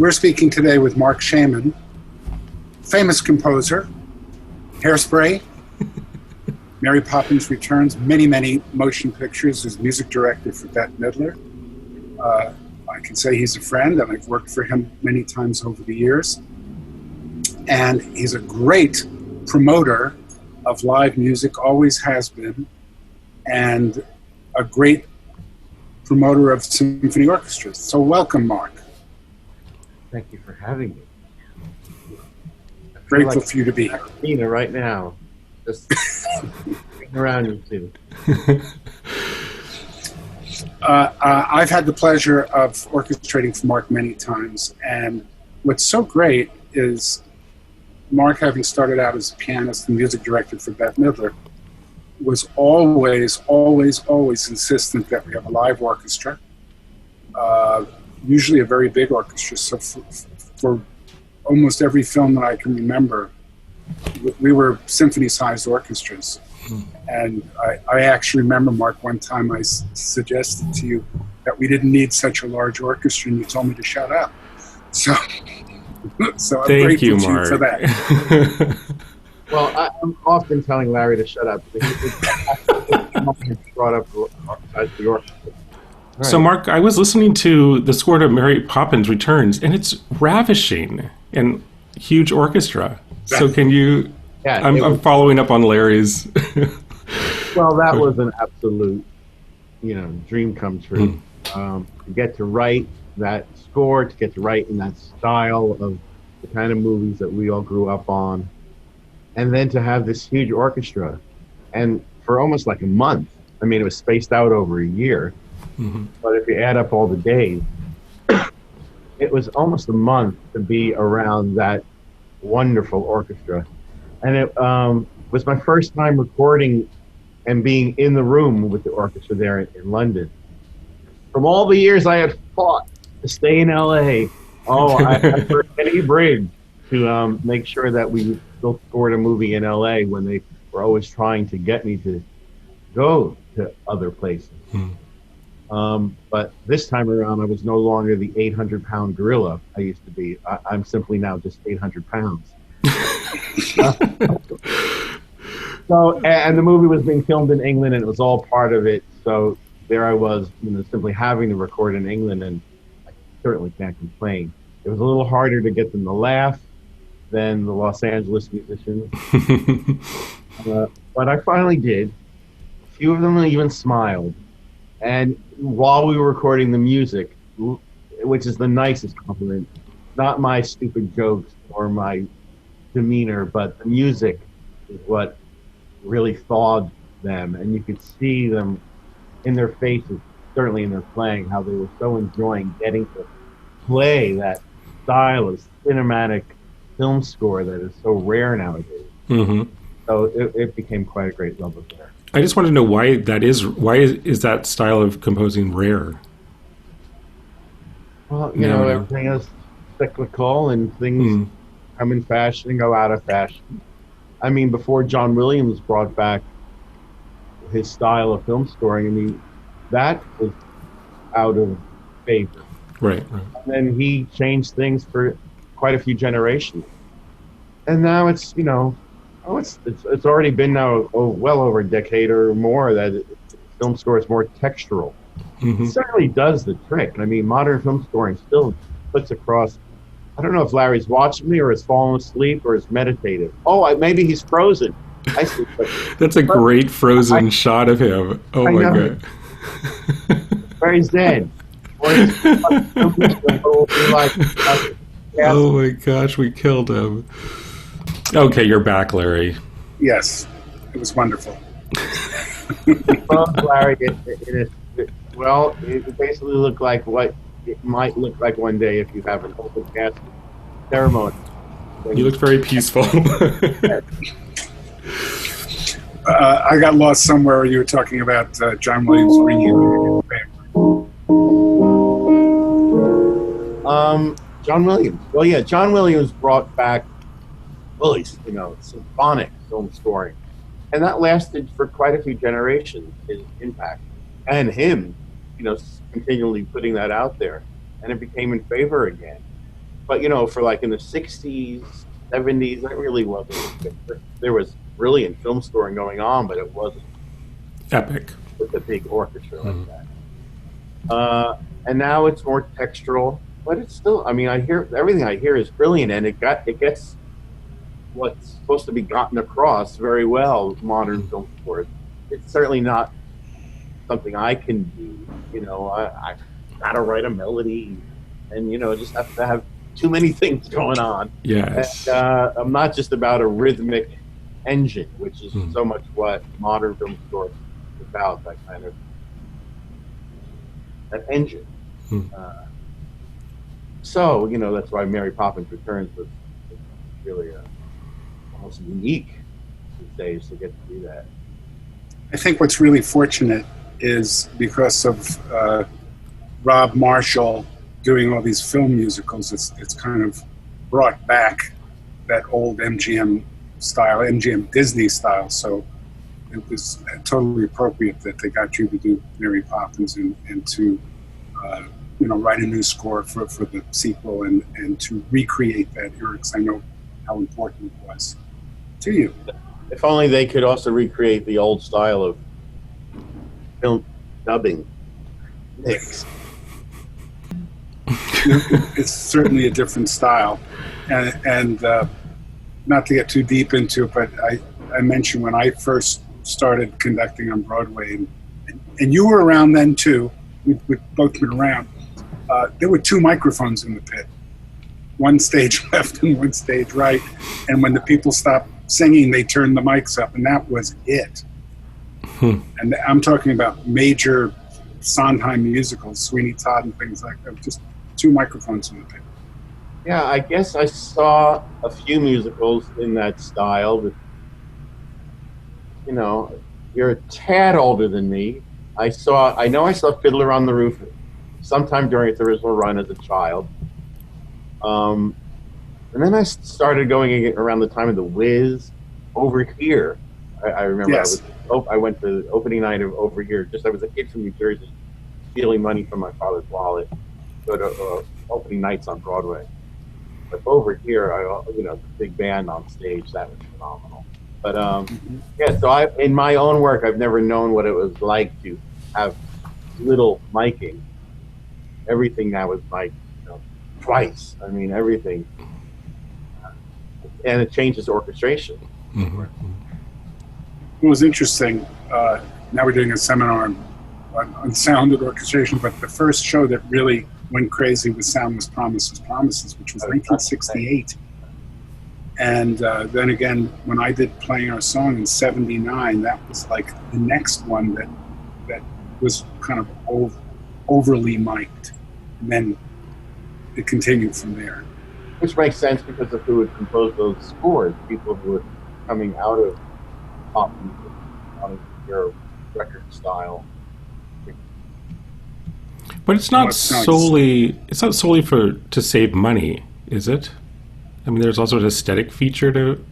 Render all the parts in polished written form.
We're speaking today with Marc Shaiman, famous composer, Hairspray, Mary Poppins Returns, many motion pictures, as music director for Bette Midler. I can say he's a friend, and I've worked for him many times over the years. And he's a great promoter of live music, always has been, and a great promoter of symphony orchestras. So welcome, Marc. Thank you for having me. Grateful for you to be here. Nina, right now, just looking around you too. I've had the pleasure of orchestrating for Marc many times, and what's so great is Marc, having started out as a pianist and music director for Bette Midler, was always insistent that we have a live orchestra, usually a very big orchestra. So for almost every film that I can remember, we were symphony-sized orchestras. And I actually remember, Marc, one time I suggested to you that we didn't need such a large orchestra, and you told me to shut up. So I'm Thank you, grateful to you Marc. for that. Well, I'm often telling Larry to shut up. He brought up the orchestra. Right. So, Marc, I was listening to the score to Mary Poppins Returns, and it's ravishing and huge orchestra. So can you... Yeah, I'm following up on Larry's... Well, that was an absolute, dream come true. To get to write that score, to get to write in that style of the kind of movies that we all grew up on, and then to have this huge orchestra. And for almost like a month, I mean, it was spaced out over a year, but if you add up all the days, it was almost a month to be around that wonderful orchestra. And it was my first time recording and being in the room with the orchestra there in London. From all the years I had fought to stay in LA, I burned any bridge to make sure that we still scored a movie in LA when they were always trying to get me to go to other places. But this time around, I was no longer the 800-pound gorilla I used to be. I'm simply now just 800 pounds. So, and the movie was being filmed in England, and it was all part of it. So there I was, simply having to record in England, and I certainly can't complain. It was a little harder to get them to laugh than the Los Angeles musicians, but I finally did. A few of them even smiled. And while we were recording the music, which is the nicest compliment, not my stupid jokes or my demeanor, but the music is what really thawed them, and you could see them in their faces, certainly in their playing, how they were so enjoying getting to play that style of cinematic film score that is so rare nowadays. So it became quite a great love affair. I just want to know why that is. Why is that style of composing rare? Well, everything is cyclical, and things come in fashion and go out of fashion. I mean, before John Williams brought back his style of film scoring, I mean, that was out of favor. Right. And then he changed things for quite a few generations. And now it's, it's already been now well over a decade or more that film score is more textural. It certainly does the trick. I mean, modern film scoring still puts across, I don't know if Larry's watching me or has fallen asleep or is meditative. Maybe he's frozen. I see. That's a great frozen shot of him. Oh my God. Larry's dead. Oh my gosh, we killed him. Okay, you're back, Larry. Yes, it was wonderful. Larry, it basically looked like what it might look like one day if you have an open casket ceremony. You looked very peaceful. I got lost somewhere. You were talking about John Williams bringing John Williams. Well, yeah, John Williams brought back symphonic film scoring, and that lasted for quite a few generations. His impact and him, continually putting that out there, and it became in favor again. But for like in the 60s, 70s, that really wasn't. There was brilliant film scoring going on, but it wasn't Epic. with a big orchestra like that. And now it's more textural, but it's still. I mean, everything I hear is brilliant, and it gets what's supposed to be gotten across very well with modern film scores. It's certainly not something I can do. I gotta write a melody, and just have to have too many things going on. Yes. And, I'm not just about a rhythmic engine, which is so much what modern film score is about. That kind of that engine. So that's why Mary Poppins Returns was really almost unique these days to get to do that. I think what's really fortunate is because of Rob Marshall doing all these film musicals, it's kind of brought back that old MGM style, MGM Disney style. So it was totally appropriate that they got you to do Mary Poppins and to write a new score for the sequel and to recreate that era, because I know how important it was to you. If only they could also recreate the old style of film dubbing mix. It's certainly a different style, and not to get too deep into it, but I mentioned when I first started conducting on Broadway, and you were around then too. We've both been around. There were 2 microphones in the pit, one stage left and one stage right, and when the people stopped singing, they turned the mics up, and that was it. And I'm talking about major Sondheim musicals, Sweeney Todd and things like that, just 2 microphones in the pit. Yeah, I guess I saw a few musicals in that style. But, you're a tad older than me. I know I saw Fiddler on the Roof sometime during its original run as a child. And then I started going around the time of The Wiz, Over Here. I remember Yes. I went to the opening night of Over Here. I was a kid from New Jersey, stealing money from my father's wallet, go to opening nights on Broadway. But Over Here, the big band on stage, that was phenomenal. But yeah, so in my own work, I've never known what it was like to have little miking. Everything now is mic'd twice. I mean, everything. And it changes orchestration. It was interesting. Now we're doing a seminar on sound and orchestration, but the first show that really went crazy with sound was Promises, Promises, which was 1968. And then again, when I did Playing Our Song in 79, that was like the next one that was kind of overly mic'd. And then it continued from there. Which makes sense because of who had composed those scores, people who were coming out of pop music, out of their record style. But it's not solely to save money, is it? I mean, there's also an aesthetic feature to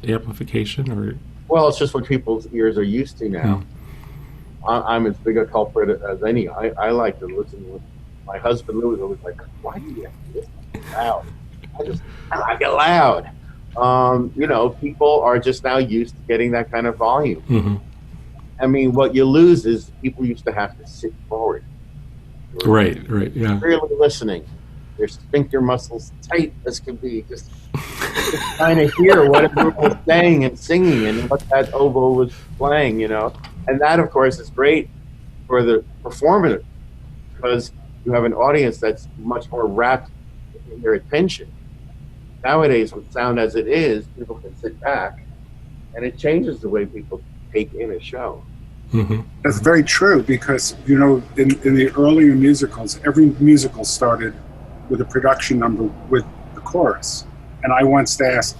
amplification, or well, it's just what people's ears are used to now. I'm as big a culprit as any. I like to listen with my husband Lou was always like, "Why do you have to listen loud?" I like it loud. People are just now used to getting that kind of volume. I mean, what you lose is people used to have to sit forward. Right, yeah. Really listening. Their sphincter muscles tight as can be, just trying to hear what everyone was saying and singing and what that oboe was playing, And that, of course, is great for the performer because you have an audience that's much more rapt in their attention. Nowadays, with sound as it is, people can sit back, and it changes the way people take in a show. That's very true because, in the earlier musicals, every musical started with a production number with the chorus. And I once asked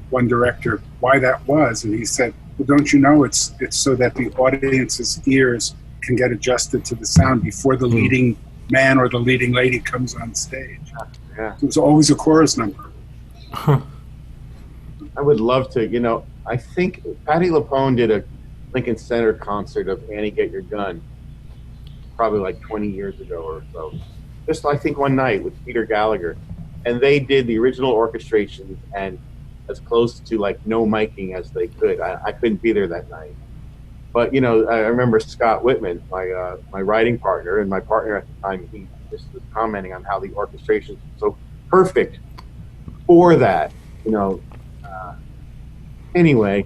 one director why that was, and he said, well, don't you know it's so that the audience's ears can get adjusted to the sound before the leading man or the leading lady comes on stage. Yeah. It was always a chorus number. I would love to, I think Patti LuPone did a Lincoln Center concert of Annie Get Your Gun probably like 20 years ago or so. Just I think one night with Peter Gallagher. and they did the original orchestrations and as close to like no miking as they could. I couldn't be there that night. But, you know, I remember Scott Whitman, my writing partner, and my partner at the time, he just was commenting on how the orchestration is so perfect for that, you know. Anyway.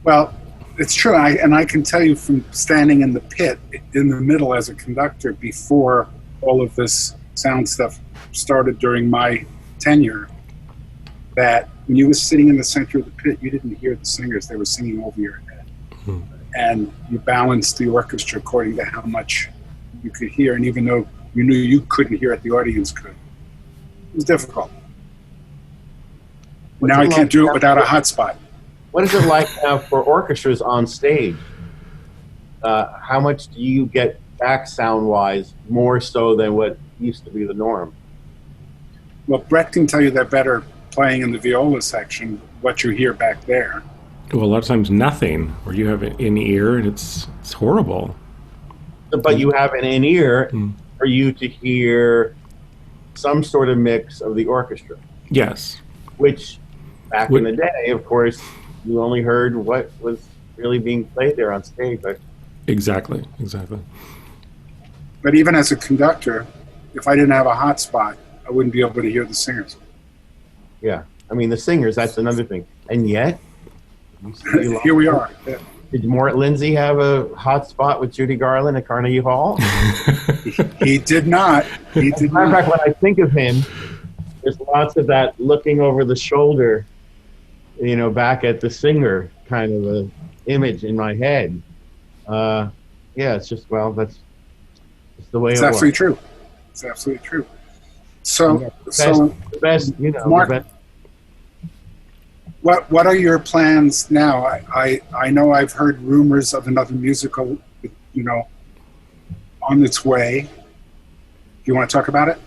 Well, it's true. And I can tell you from standing in the pit in the middle as a conductor before all of this sound stuff started during my tenure, that when you were sitting in the center of the pit, you didn't hear the singers. They were singing over your head. And you balanced the orchestra according to how much you could hear, and even though you knew you couldn't hear it, the audience could. It was difficult. Now I can't do it without a hotspot. What is it like now for orchestras on stage? How much do you get back sound-wise, more so than what used to be the norm? Well, Brett can tell you that better playing in the viola section, what you hear back there. Well, a lot of times nothing, or you have an in-ear, and it's horrible. But you have an in-ear for you to hear some sort of mix of the orchestra. Yes. Which, back in the day, of course, you only heard what was really being played there on stage. But Exactly. But even as a conductor, if I didn't have a hotspot, I wouldn't be able to hear the singers. Yeah. I mean, the singers, that's another thing. And yet, here we are. Yeah. Did Mort Lindsay have a hot spot with Judy Garland at Carnegie Hall? He did not. He did not. In fact, when I think of him, there's lots of that looking over the shoulder, you know, back at the singer kind of a image in my head. Yeah, it's just, well, that's the way it's it was. Absolutely true. It's absolutely true. So, the best, you know, Mark, the best. What are your plans now? I know I've heard rumors of another musical, you know, on its way. Do you want to talk about it?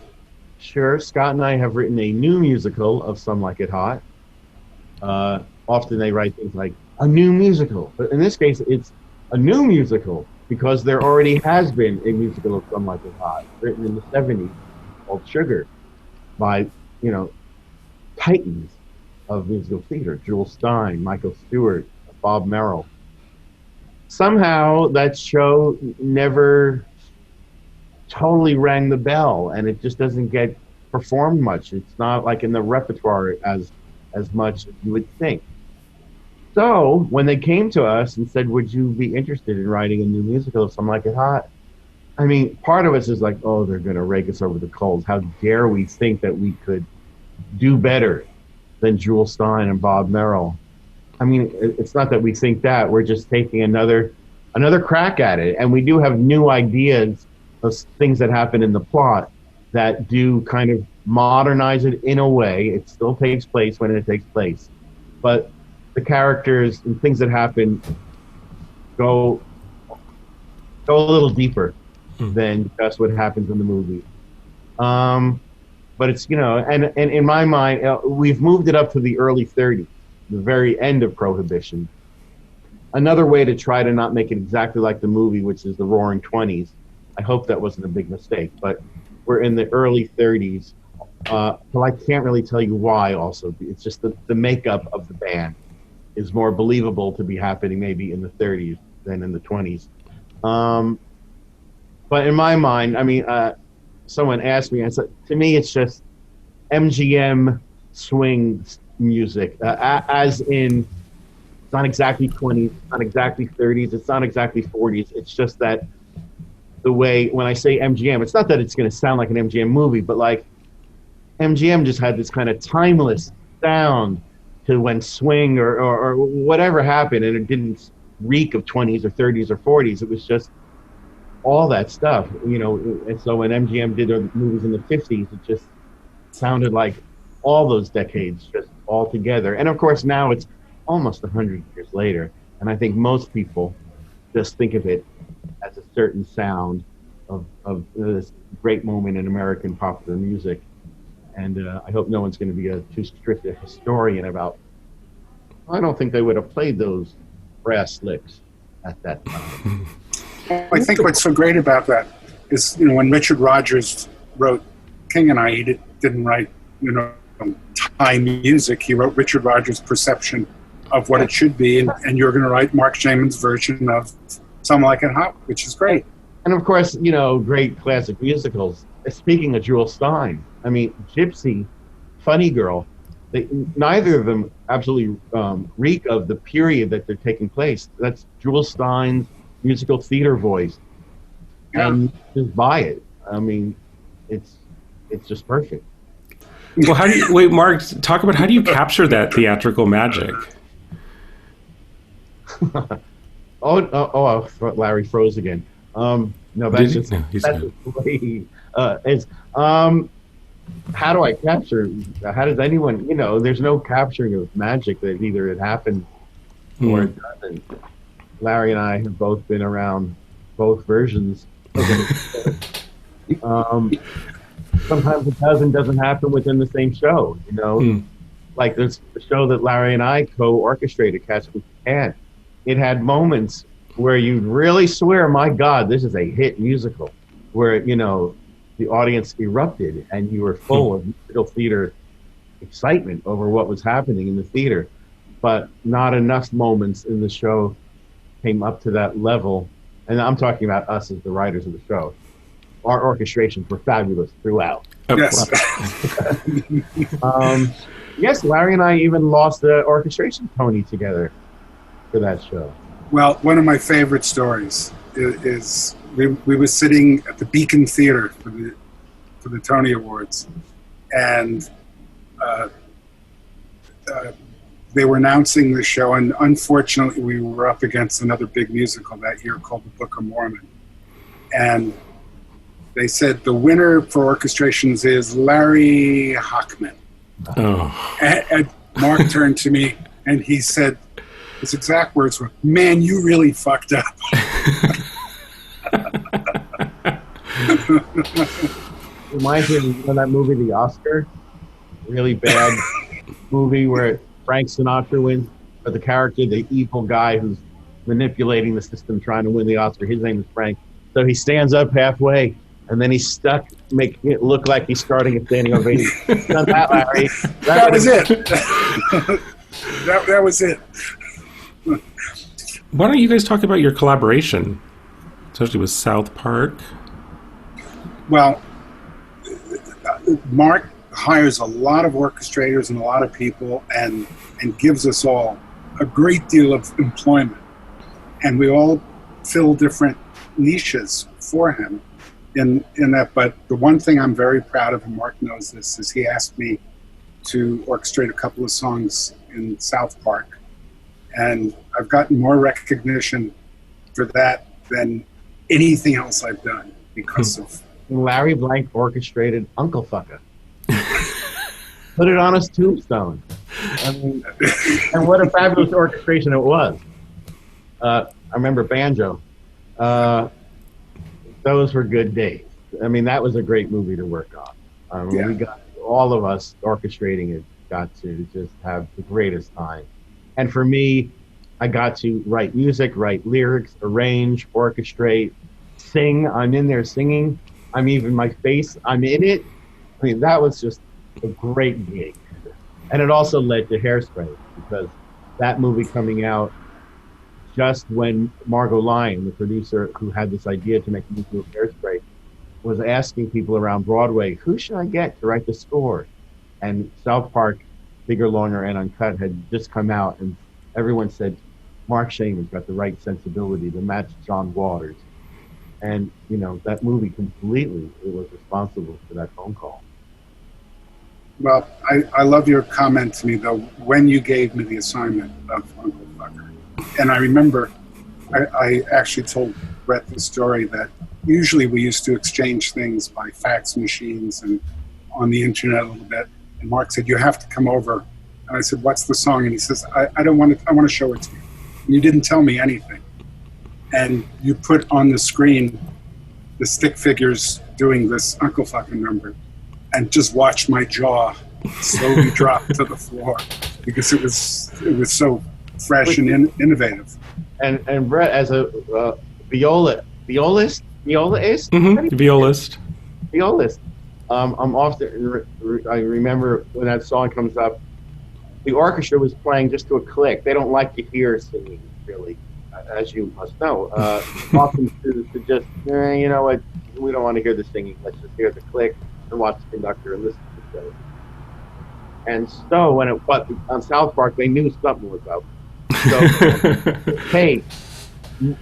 Sure. Scott and I have written a new musical of Some Like It Hot. Often they write things like a new musical, but in this case, it's a new musical because there already has been a musical of Some Like It Hot written in the 70s called Sugar by, you know, titans of musical theater, Jules Stein, Michael Stewart, Bob Merrill. Somehow that show never totally rang the bell, and it just doesn't get performed much. It's not like in the repertoire as much as you would think. So when they came to us and said, would you be interested in writing a new musical of Some Like It Hot? I mean, part of us is like, oh, they're going to rake us over the coals. How dare we think that we could do better than Jules Stein and Bob Merrill? I mean, it's not that we think that. We're just taking another crack at it. And we do have new ideas of things that happen in the plot that do kind of modernize it in a way. It still takes place when it takes place. But the characters and things that happen go a little deeper than just what happens in the movie. But it's, you know, and in my mind, we've moved it up to the early 30s, the very end of Prohibition. Another way to try to not make it exactly like the movie, which is the Roaring 20s. I hope that wasn't a big mistake, but we're in the early 30s. Well, I can't really tell you why also. It's just the makeup of the band is more believable to be happening maybe in the 30s than in the 20s. But in my mind, I mean, someone asked me, I said, to me, it's just MGM swing music, as in, it's not exactly 20s, it's not exactly 30s, it's not exactly 40s. It's just that the way, when I say MGM, it's not that it's going to sound like an MGM movie, but like MGM just had this kind of timeless sound to when swing or whatever happened, and it didn't reek of 20s or 30s or 40s. It was just all that stuff, you know. And so when MGM did their movies in the 50s, it just sounded like all those decades just all together. And of course now it's almost 100 years later, and I think most people just think of it as a certain sound of this great moment in American popular music. And I hope no one's going to be too strict a historian about, I don't think they would have played those brass licks at that time. I think what's so great about that is, you know, when Richard Rodgers wrote King and I, he didn't write, Thai music. He wrote Richard Rodgers' perception of what it should be, and you're going to write Marc Shaiman's version of Something Like It Hot, which is great. And of course, great classic musicals. Speaking of Jewel Stein, I mean, Gypsy, Funny Girl, neither of them absolutely reek of the period that they're taking place. That's Jewel Stein's musical theater voice. Yeah. And just buy it. I mean, it's just perfect. Well, Mark, talk about how do you capture that theatrical magic? Larry froze again. No, that's just that's the way he is. How do I capture? How does anyone? There's no capturing of magic that either it happens or it doesn't. Larry and I have both been around both versions. Sometimes it doesn't happen within the same show. Like there's the show that Larry and I co-orchestrated, Catch Me If You Can. It had moments where you'd really swear, my God, this is a hit musical, where, the audience erupted and you were full of musical theater excitement over what was happening in the theater. But not enough moments in the show came up to that level. And I'm talking about us as the writers of the show. Our orchestrations were fabulous throughout. Yes. Yes, Larry and I even lost the orchestration pony together for that show. Well, one of my favorite stories is we were sitting at the Beacon Theater for the Tony Awards, and they were announcing the show, and unfortunately we were up against another big musical that year called The Book of Mormon. And they said the winner for orchestrations is Larry Hochman. Oh. And Mark turned to me and he said, his exact words were, "Man, you really fucked up." Reminds me of that movie, The Oscar. Really bad movie where Frank Sinatra wins, but the character, the evil guy who's manipulating the system, trying to win the Oscar, his name is Frank. So he stands up halfway, and then he's stuck, making it look like he's starting a standing ovation. Done that, Larry. That was it. that was it. Why don't you guys talk about your collaboration, especially with Southpark? Well, Mark hires a lot of orchestrators and a lot of people and gives us all a great deal of employment. And we all fill different niches for him in that. But the one thing I'm very proud of, and Mark knows this, is he asked me to orchestrate a couple of songs in Southpark. And I've gotten more recognition for that than anything else I've done because of... Larry Blank orchestrated Uncle Fucker. Put it on his tombstone. I mean, and what a fabulous orchestration it was. I remember Banjo. Those were good days. I mean, that was a great movie to work on. Yeah. We got, all of us orchestrating it, got to just have the greatest time. And for me, I got to write music, write lyrics, arrange, orchestrate, sing. I'm in there singing. I'm even my face, I'm in it. I mean, that was just a great gig. And it also led to Hairspray, because that movie coming out just when Margot Lyon, the producer who had this idea to make a movie of Hairspray, was asking people around Broadway, who should I get to write the score? And Southpark, Bigger, Longer, and Uncut had just come out, and everyone said, Marc Shaiman's got the right sensibility to match John Waters. And, you know, that movie completely, it was responsible for that phone call. Well, I love your comment to me, though, when you gave me the assignment of Uncle Fucker. And I remember I actually told Brett the story that usually we used to exchange things by fax machines and on the internet a little bit. And Mark said, you have to come over. And I said, what's the song? And he says, I want to show it to you. And you didn't tell me anything. And you put on the screen the stick figures doing this Uncle Fucker number, and just watched my jaw slowly drop to the floor because it was so fresh and innovative. And Brett, as a violist, Mm-hmm. Violist. I'm often, I remember when that song comes up, the orchestra was playing just to a click. They don't like to hear singing, really, as you must know. Often to just, you know what, we don't want to hear the singing. Let's just hear the click and watch the conductor and listen to the show. And so but on Southpark, they knew something was up. So, hey,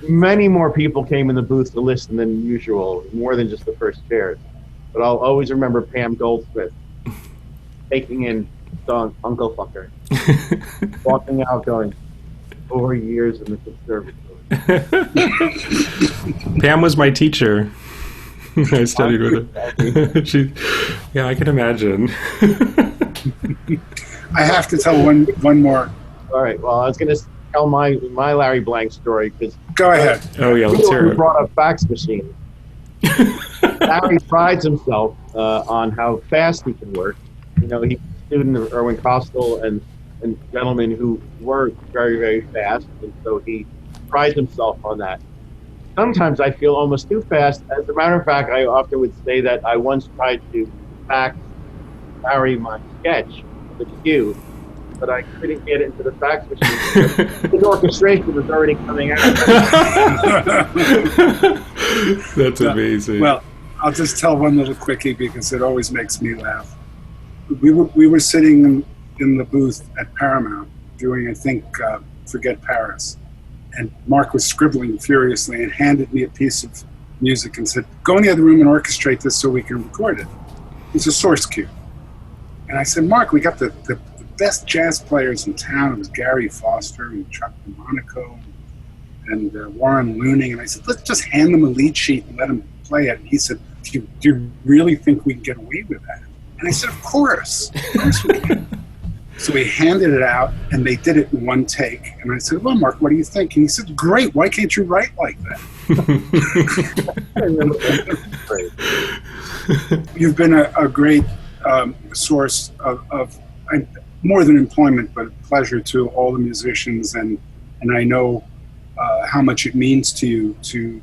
many more people came in the booth to listen than usual, more than just the first chairs. But I'll always remember Pam Goldsmith taking in the song Uncle Fucker, walking out going, 4 years in the conservatory. Pam was my teacher. I studied with her. Yeah, I can imagine. I have to tell one more. All right, well, I was going to tell my Larry Blank story because go ahead. Oh yeah, let's hear it. Brought up fax machines. Larry prides himself on how fast he can work. You know, he's a student of Erwin Kostel and gentlemen who work very, very fast, and so he prides himself on that. Sometimes I feel almost too fast. As a matter of fact, I often would say that I once tried to fax Larry my sketch, the cue, but I couldn't get it into the fax machine. His orchestration was already coming out. That's amazing. Well, I'll just tell one little quickie because it always makes me laugh. We were sitting in the booth at Paramount doing, I think, Forget Paris. And Mark was scribbling furiously and handed me a piece of music and said, go in the other room and orchestrate this so we can record it. It's a source cue. And I said, Mark, we got the best jazz players in town. It was Gary Foster and Chuck Monaco and Warren Looning. And I said, let's just hand them a lead sheet and let them play it. And he said, do you really think we can get away with that? And I said, of course we can. So we handed it out, and they did it in one take. And I said, well, Mark, what do you think? And he said, great. Why can't you write like that? You've been a great source of more than employment, but pleasure to all the musicians. And I know how much it means to you to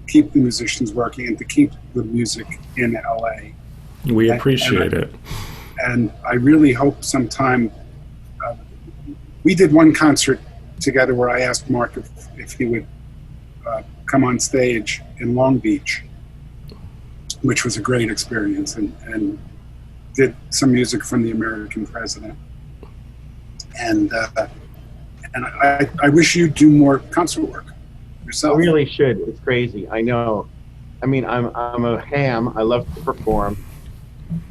keep the musicians working and to keep the music in L.A. We appreciate it. And I really hope sometime, we did one concert together where I asked Mark if he would come on stage in Long Beach, which was a great experience, and did some music from the American President. And I wish you'd do more concert work yourself. I really should. It's crazy. I know. I mean, I'm a ham. I love to perform.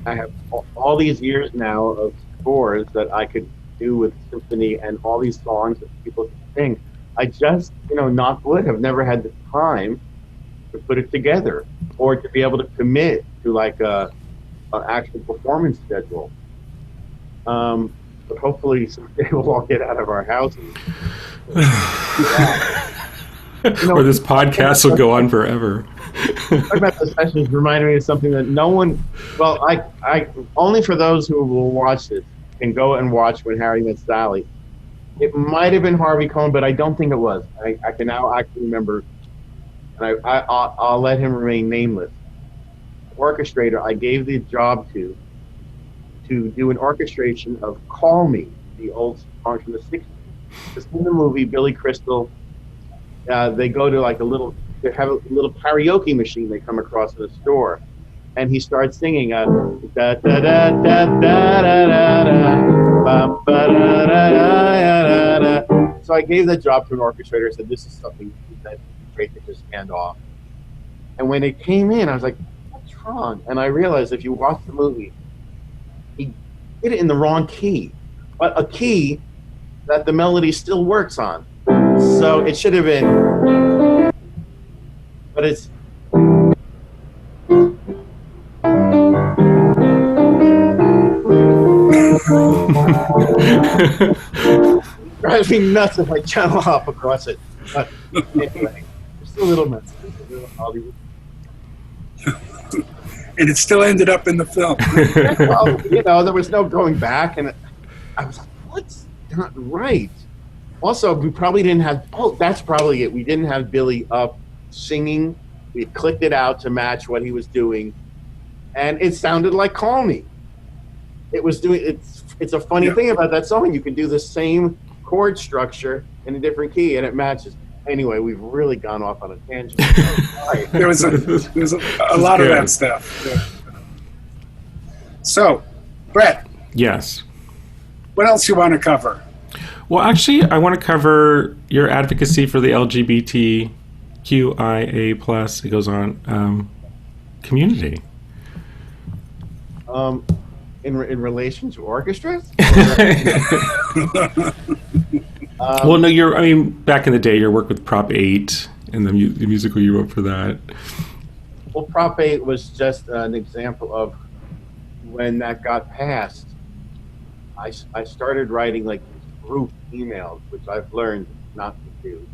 I have all these years now of scores that I could do with symphony and all these songs that people can sing. I just, knock wood, have never had the time to put it together or to be able to commit to like an actual performance schedule. But hopefully someday we'll all get out of our houses. Or this podcast will go on forever. Talking about the sessions reminded me of something that no one, well, I only for those who will watch this can go and watch When Harry Met Sally. It might have been Harvey Cohn, but I don't think it was. I can now actually remember, and I'll let him remain nameless. Orchestrator, I gave the job to do an orchestration of Call Me, the old song from the 60s. Just in the movie, Billy Crystal, they go to like they have a little karaoke machine they come across in a store, and he starts singing da da da da da da da da. So I gave that job to an orchestrator. I said, this is something that great to just hand off. And when it came in, I was like, what's wrong? And I realized if you watch the movie, he did it in the wrong key, but a key that the melody still works on. So it should have been, but it's drives me nuts if I channel hop across it. But anyway, just a little nuts. Hollywood. And it still ended up in the film. Well, there was no going back, and I was like, what's not right? Also, we probably didn't have, that's probably it. We didn't have Billy up singing. We clicked it out to match what he was doing. and it sounded like "Call Me." It was doing it's a funny thing about that song. You can do the same chord structure in a different key, and it matches. Anyway, we've really gone off on a tangent. There was a lot of that stuff. Yeah. So, Brett. Yes. What else you want to cover? Well, actually, I want to cover your advocacy for the LGBTQIA+, it goes on, community. In relation to orchestras? Well, no, back in the day, your work with Prop 8 and the musical you wrote for that. Well, Prop 8 was just an example of when that got passed. I started writing like group emails, which I've learned not to do.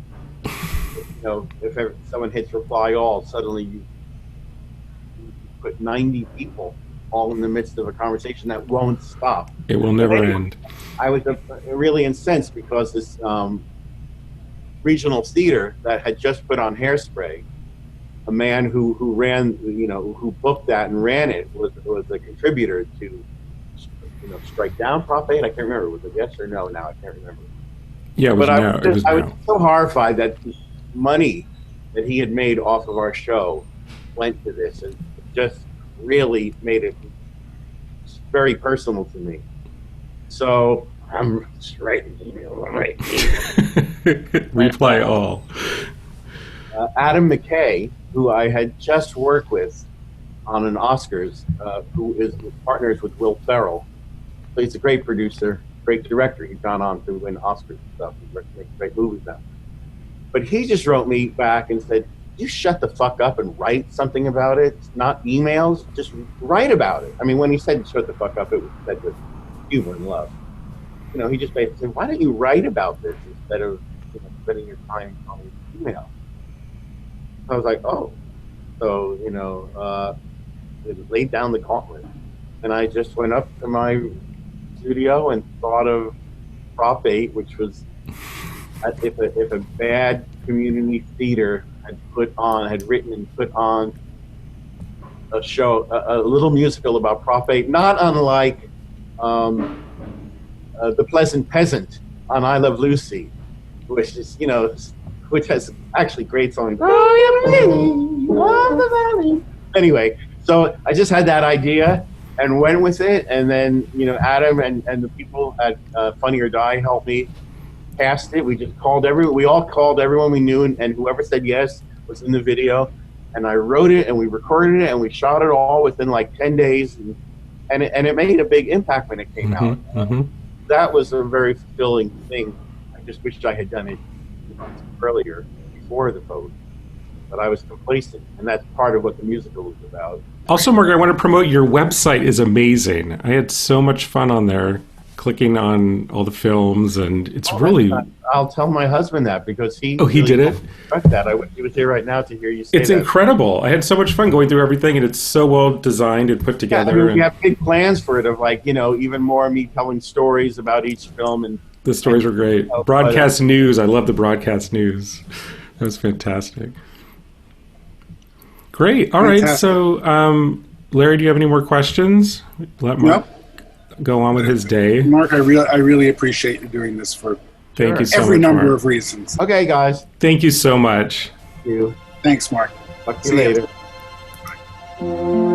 If someone hits reply all, suddenly you put 90 people all in the midst of a conversation that won't stop. It will never end. I was really incensed because this regional theater that had just put on Hairspray, a man who ran, who booked that and ran it was a contributor to, strike down Prop 8. I can't remember. Was it yes or no? Now I can't remember. Yeah, I was so horrified that the money that he had made off of our show went to this, and just really made it very personal to me. So I'm just writing emails. Reply all. Adam McKay, who I had just worked with on an Oscars, who is partners with Will Ferrell. So he's a great producer, great director. He's gone on to win Oscars and stuff. He's making great movies now. But he just wrote me back and said, "You shut the fuck up and write something about it. It's not emails. Just write about it." I mean, when he said "shut the fuck up," it was said with humor and love. He just basically said, "Why don't you write about this instead of spending your time on email?" I was like, "Oh," so it laid down the gauntlet, and I just went up to my studio and thought of Prop 8, which was if a bad community theater had written and put on a show, a little musical about Prop 8, not unlike The Pleasant Peasant on I Love Lucy, which is, which has actually great songs. Anyway, so I just had that idea and went with it, and then Adam and the people at Funny or Die helped me cast it. We all called everyone we knew, and whoever said yes was in the video. And I wrote it, and we recorded it, and we shot it all within like 10 days, and it made a big impact when it came out. Mm-hmm. That was a very fulfilling thing. I just wished I had done it earlier, before the vote. But I was complacent, and that's part of what the musical was about. Also, Margaret, I want to promote your website is amazing. I had so much fun on there, clicking on all the films, and it's really... I'll tell my husband that, because he... Oh, he did it? That. I wish he was here right now to hear you say it's that. It's incredible. I had so much fun going through everything, and it's so well designed and put together. We have big plans for it, of even more me telling stories about each film. And the stories were great. Broadcast news. I love the broadcast news. That was fantastic. Great. All right. So, Larry, do you have any more questions? Let Mark go on with his day. Mark, I really appreciate you doing this for Thank you so every much, number Mark. of reasons. Okay, guys. Thank you so much. Thank you. Thanks, Mark. Talk to you later. Bye.